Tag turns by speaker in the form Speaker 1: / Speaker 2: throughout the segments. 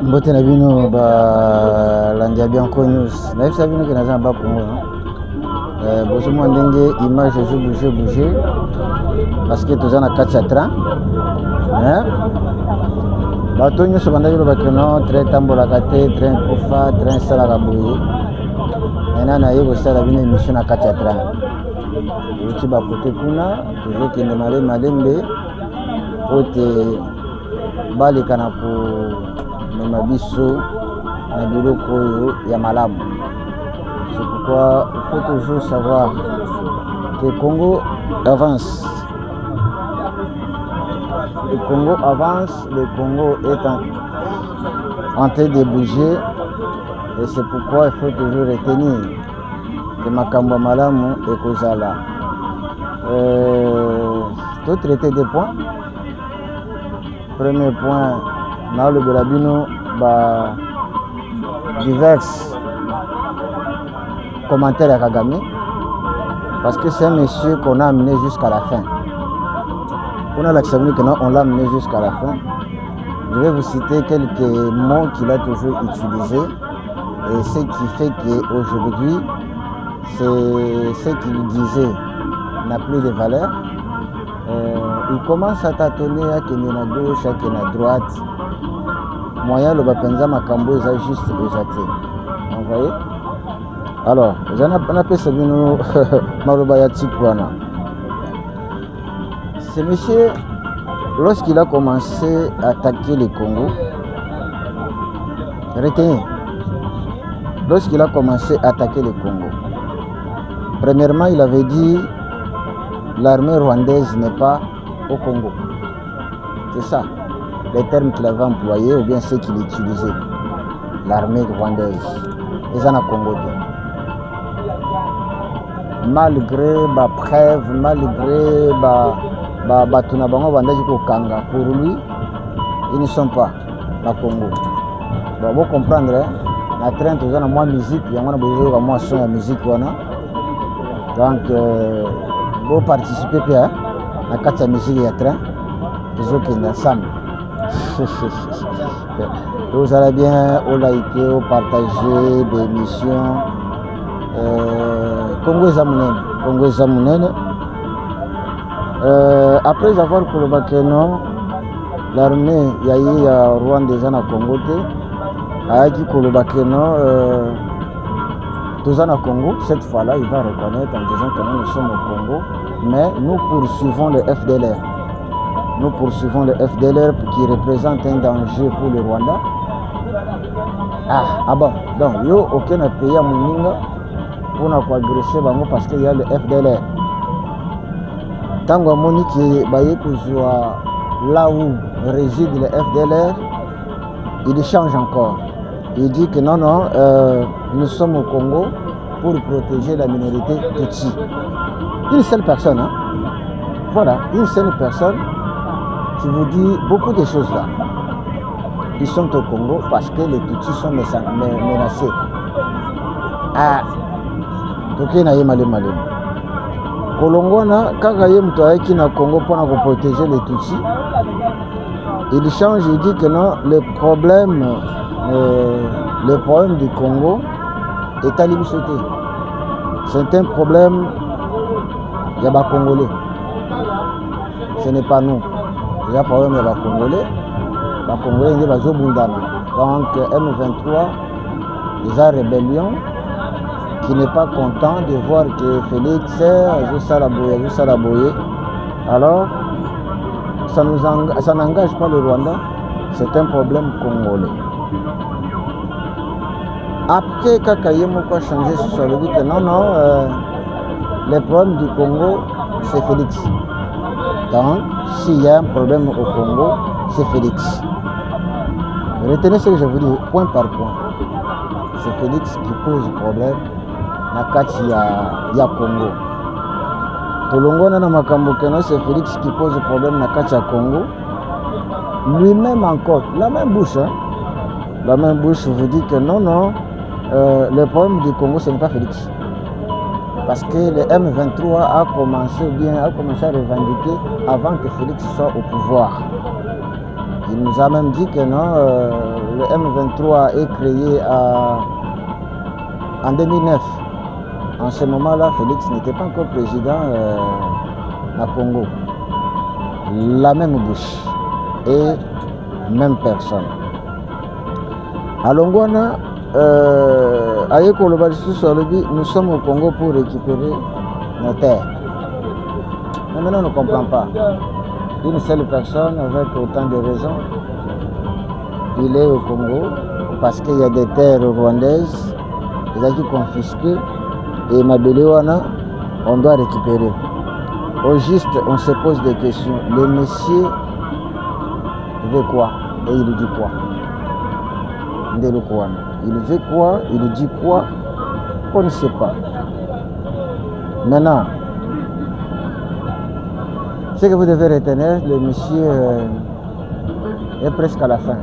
Speaker 1: Mbote na bino ba landia Bianco News. Na yebisa bino ke naza ba Congo. Bozo mo ndenge image ezo bouger parce que toza na kati ya train. Bato nyonso bandaki loba ke non train tambolaka te, train kufa, train salaka boye. Maintenant na ye kosala bino émission na kati ya train. Outi bakote kuna tozokende malembe ote baleka na komema biso na biloko oyo ya malamu. C'est pourquoi il faut toujours savoir que le Congo avance. Le Congo avance, le Congo est en train de bouger et c'est pourquoi il faut toujours retenir que makambo malamu ekozala. Tout traiter des points. Premier point, dans le Belabino, divers commentaires à Kagame, parce que c'est un monsieur qu'on a amené jusqu'à la fin. On a l'accepté que on l'a amené jusqu'à la fin. Je vais vous citer quelques mots qu'il a toujours utilisés et ce qui fait qu'aujourd'hui, ce qu'il disait n'a plus de valeur. Il commence à tâtonner à qu'il à gauche, à qu'il à droite. Moyen le bapenza makambo est juste exaté. Vous voyez? Alors, on appelle ça bino Marobaya Tikwana. Ce monsieur, lorsqu'il a commencé à attaquer le Congo, retenez, lorsqu'il a commencé à attaquer le Congo, premièrement, il avait dit l'armée rwandaise n'est pas au Congo. C'est ça, les termes qu'il avait employés ou bien ceux qu'il utilisait. L'armée rwandaise. Ils en ont Congo. Malgré ma preuve, malgré Kanga, pour lui, ils ne sont pas au Congo. Bon, vous comprendre, la train, tout ça, moi musique, il y a moi son de musique. Donc, vous participez bien à la musique et à train, toujours qui est ensemble. Vous allez bien, vous likez, vous partagez des émissions. Congo Zamounene. Après avoir coloqué non, l'armée ya Rwanda des à Congo a dit coloqué non, tous en Congo. Cette fois-là, il va reconnaître en disant que nous sommes au Congo, mais nous poursuivons le FDLR. Nous poursuivons le FDLR qui représente un danger pour le Rwanda. Ah bon, donc il n'y a aucun pays à Mouninga pour nous agresser parce qu'il y a le FDLR. Tant que Monique là où réside le FDLR, il change encore. Il dit que non, nous sommes au Congo pour protéger la minorité Tutsi. Une seule personne, hein? Voilà, une seule personne qui vous dit beaucoup de choses là. Ils sont au Congo parce que les Tutsis sont menacés. Ah, donc il y a malé. Kolongona, quand il y a qui na Congo pour protéger les Tutsis, il change, il dit que non, le problème du Congo est à l'Ibissoté. C'est un problème, il y a des Congolais. Ce n'est pas nous. Il y a un problème, il y a des Congolais. Les Congolais, il y a des Zobundana. Donc, M23, ils ont rébellion qui n'est pas content de voir que Félix est Salaboye. Alors, ça n'engage pas le Rwanda, c'est un problème congolais. Après, Kakayemo a changé sur le dit que non, le problème du Congo, c'est Félix. Donc, s'il y a un problème au Congo, c'est Félix. Retenez ce que je vous dis, point par point. C'est Félix qui pose problème dans le Congo. Tolongo na makambo keno, c'est Félix qui pose problème dans le Congo. Lui-même encore, la même bouche, vous dit que non, le problème du Congo, ce n'est pas Félix. Parce que le M23 a commencé à revendiquer avant que Félix soit au pouvoir. Il nous a même dit que non, le M23 est créé en 2009. En ce moment-là, Félix n'était pas encore président à Congo. La même bouche et même personne. À Longwana, nous sommes au Congo pour récupérer nos terres. Mais maintenant, on ne comprend pas. Une seule personne avec autant de raisons, il est au Congo parce qu'il y a des terres rwandaises, ils ont été confisquées et Mabelewana, on doit récupérer. Au juste, on se pose des questions. Le monsieur veut quoi? Et il dit quoi? Il veut quoi? Il dit quoi? On ne sait pas. Maintenant, ce que vous devez retenir, le monsieur est presque à la fin.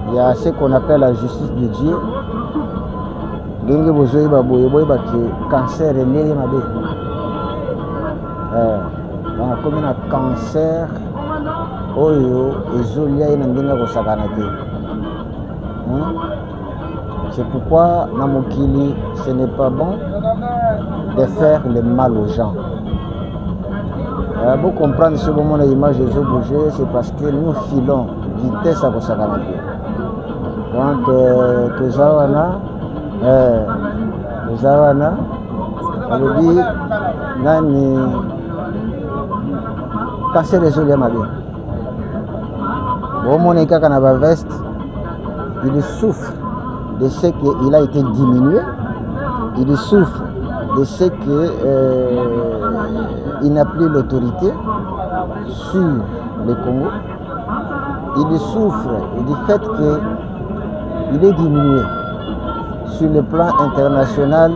Speaker 1: Il y a ce qu'on appelle la justice de Dieu. Genge bozoyi baboye que cancer est lié à comme un cancer, oyo ezolia na ndinga kosakana te. C'est pourquoi na mokili, ce n'est pas bon de faire le mal aux gens. Pour comprendre ce moment l'image des eaux bouger, c'est parce que nous filons vitesse à kosakana te. Donc tozawana alobi nani cancer ezolia mabe. Bomone kaka na ba veste, il souffre de ce qu'il a été diminué, il souffre de ce qu'il n'a plus l'autorité sur le Congo, il souffre du fait qu'il est diminué sur le plan international.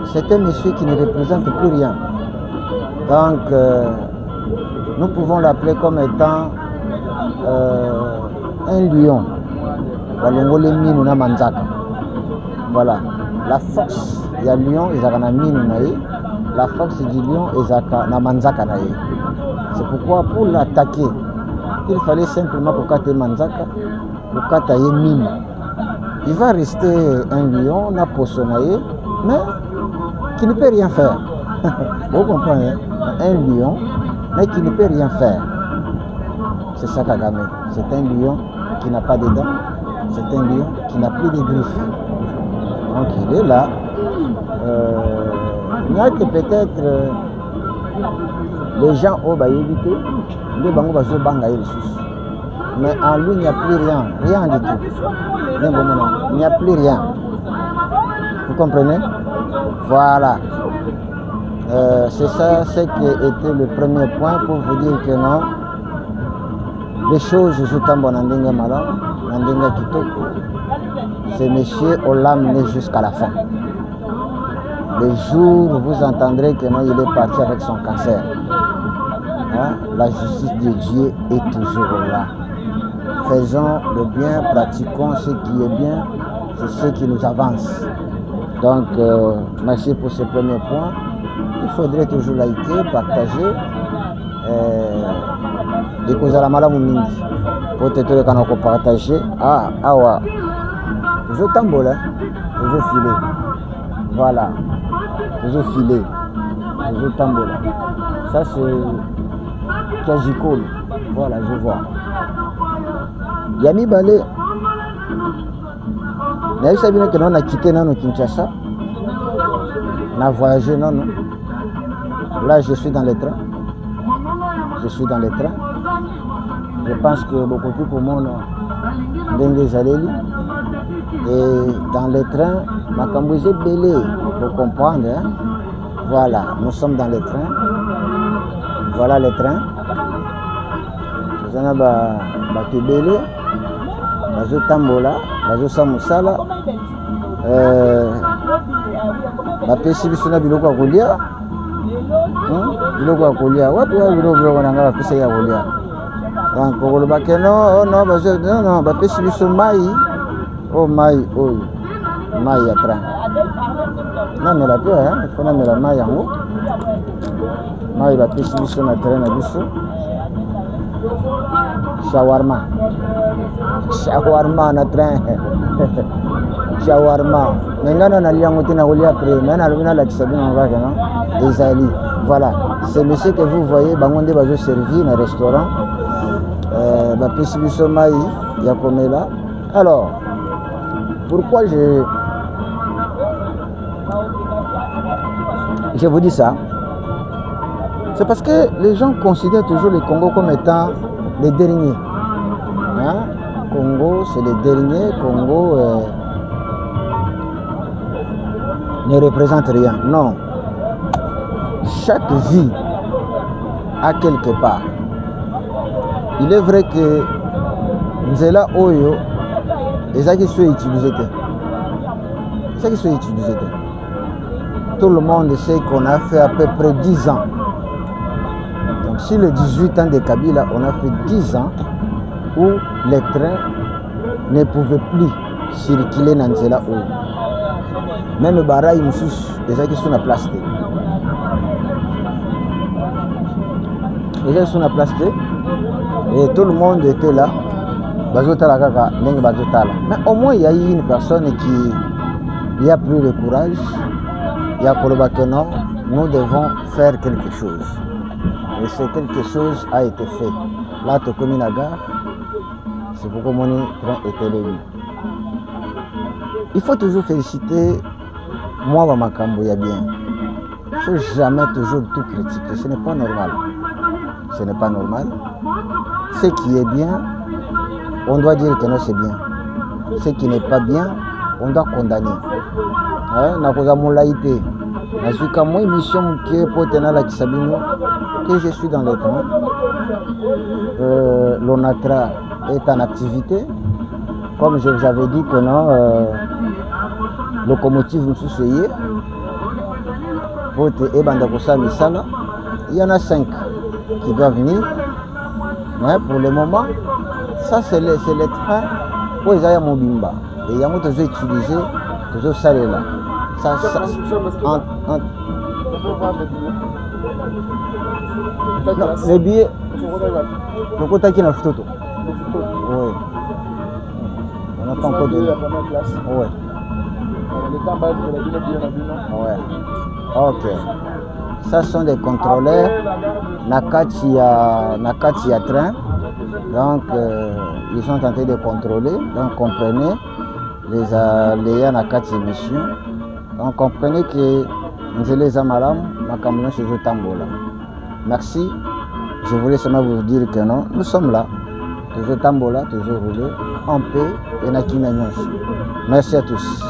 Speaker 1: C'est un monsieur qui ne représente plus rien. Donc, nous pouvons l'appeler comme étant un lion. Voilà. La force, il y a lion, il y a la force du lion, il y a manzaka. C'est pourquoi pour l'attaquer, il fallait simplement pour kate manzaka, pour kate mine. Il va rester un lion, n'a pas sonné, mais qui ne peut rien faire. Vous comprenez? Un lion, mais qui ne peut rien faire. C'est ça Kagame. C'est un lion qui n'a pas de dents. C'est un lion qui n'a plus de griffes. Donc il est là. Il n'y a que peut-être les gens au Bayébité, les Bango Bazo Bangaï le sous. Mais en lui, il n'y a plus rien. Rien du tout. Il n'y a plus rien. Vous comprenez? Voilà. C'est ça, c'est qui était le premier point pour vous dire que non, les choses jouent bon Nandinga Malam, Nandinga Kitoko. Ce monsieur, on l'a amené jusqu'à la fin. Le jour où vous entendrez que non, il est parti avec son cancer. La justice de Dieu est toujours là. Faisons le bien, pratiquons ce qui est bien, c'est ce qui nous avance. Donc, merci pour ce premier point. Il faudrait toujours liker, partager. Et que vous allez mal à mon pour te dire qu'on a partagé. Ouais. Toujours tambour, toujours filé. Voilà. Toujours filé. Toujours tambour. Ça, c'est Kajikol. Voilà, je vois. Yami Balé. Vous savez que nous avons quitté Kinshasa. On a voyagé, non. Là, je suis dans le train. Je pense que beaucoup plus pour moi, Dengue Zaleli. Et dans le train, ma Cambouze Belé, pour comprendre. Hein? Voilà, nous sommes dans le train. Voilà le train. Nous avons Belé. Bazo Tambola, Bazo Samusala. Bapesi biso na biloko ya kolia. Biloko ya kolia. Wapi wa biloko na ngala pesa ya kolia. Donc koloba ke non bazo non bapesi biso mai. Oh mai oyo. Mai ya train. Na mela pe il faut na mela mai yango. Mai bapesi biso na train na biso. shawarma na train shawarma ngana na liango tina kolia après mais na lobina la kisabi ngaka non ezali voilà c'est monsieur que vous voyez bangonde bazo servir na restaurant ba pesi biso mai ya komela. Alors pourquoi je vous dis ça? C'est parce que les gens considèrent toujours le Congo comme étant les derniers. Hein? Congo, c'est les derniers. Congo ne représente rien. Non. Chaque vie a quelque part. Il est vrai que Nzela Oyo, et ça qui soit utilisé. Ça qui soit utilisé. Tout le monde sait qu'on a fait à peu près 10 ans. Donc sur les 18 ans de Kabila, on a fait 10 ans où les trains ne pouvaient plus circuler dans Nzela Oyo. Même Baraï Moussous, les gens qui sont à place. Les gens sont à place et tout le monde était là. Mais au moins il y a eu une personne qui a pris le courage. Il y a que non, nous devons faire quelque chose. Et ce quelque chose a été fait. Là, tu commis la gare, c'est pourquoi mon train était élu. Il faut toujours féliciter moi, Makambo, il y a bien. Il ne faut jamais toujours tout critiquer. Ce n'est pas normal. Ce n'est pas normal. Ce qui est bien, on doit dire que non, c'est bien. Ce qui n'est pas bien, on doit condamner. Je suis comme moi, mission qui est pour tenir la Kisabino, que je suis dans le train. L'ONATRA est en activité. Comme je vous avais dit que non, locomotive nous soucie. Pour te Ebandakosa Misala, il y en a 5 qui doivent venir. Mais pour le moment, ça c'est les trains pour les Mobimba. Et il y a beaucoup utilisé, toujours ça là. Ça, non, les billets, le côté qui est dans le photo. Oui. On attend encore de. Oui. Ouais. Ok. Ça sont des contrôleurs. Nakati a train. Donc, ils sont en train de contrôler. Donc, comprenez, les aléas Nakati émission. Donc, comprenez que nous les amaram, ma camion chez eux tambola. Merci. Je voulais seulement vous dire que non, nous sommes là. Toujours tambola, toujours roulé, en paix et nakina. Merci à tous.